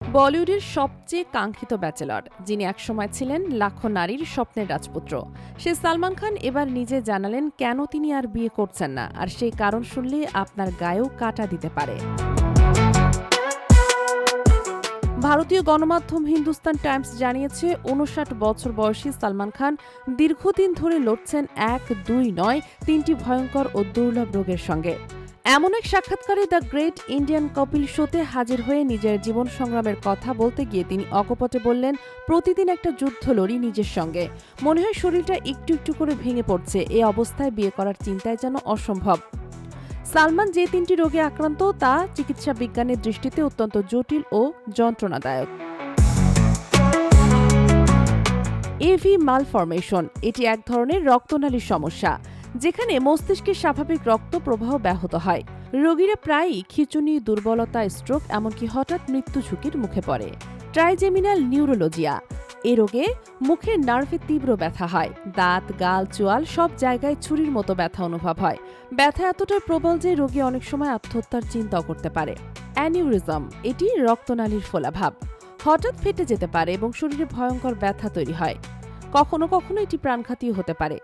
বলিউডের সবচেয়ে কাঙ্ক্ষিত ব্যাচেলর, যিনি একসময় ছিলেন লাখো নারীর স্বপ্নের রাজপুত্র, সে সালমান খান এবার নিজে জানালেন কেন তিনি আর বিয়ে করছেন না, আর সেই কারণ শুনলে আপনার গায়েও কাঁটা দিতে পারে। ভারতীয় গণমাধ্যম হিন্দুস্তান টাইমস জানিয়েছে, ৫৯ বছর বয়সী সালমান খান দীর্ঘদিন ধরে লড়ছেন এক, দুই নয়, তিনটি ভয়ঙ্কর ও দুর্লভ রোগের সঙ্গে। এমন এক সাক্ষাৎকারে দ্য গ্রেট ইন্ডিয়ান কপিল শোতে হাজির হয়ে নিজের জীবন সংগ্রামের কথা বলতে গিয়ে তিনি অকপটে বললেন, প্রতিদিন একটা যুদ্ধ লড়ি নিজের সঙ্গে। মনে হয় শরীরটা একটু একটু করে ভেঙে পড়ছে। এই অবস্থায় বিয়ে করার চিন্তায় যেন অসম্ভব। সালমান যে তিনটি রোগে আক্রান্ত তা চিকিৎসা বিজ্ঞানের দৃষ্টিতে অত্যন্ত জটিল ও যন্ত্রণাদায়ক। এভি মালফরমেশন, এটি এক ধরনের রক্তনালীর সমস্যা, যেখানে মস্তিষ্কের স্বাভাবিক রক্ত প্রবাহ ব্যাহত হয়। রোগীরা প্রায়ই খিঁচুনি, দুর্বলতা, স্ট্রোক, এমনকি হঠাৎ মৃত্যু ঝুঁকির মুখে পড়ে। ট্রাইজেমিনাল নিউরোলজিয়া, এ রোগে মুখের নার্ভে তীব্র ব্যথা হয়। দাঁত, গাল, চোয়াল সব জায়গায় ছুরির মতো ব্যথা অনুভব হয়। ব্যথা এতটাই প্রবল যে রোগী অনেক সময় আত্মহত্যার চিন্তাও করতে পারে। অ্যানিউরিজম, এটি রক্তনালীর ফোলাভাব, হঠাৎ ফেটে যেতে পারে এবং শরীরে ভয়ঙ্কর ব্যথা তৈরি হয়। কখনো কখনো এটি প্রাণঘাতীও হতে পারে।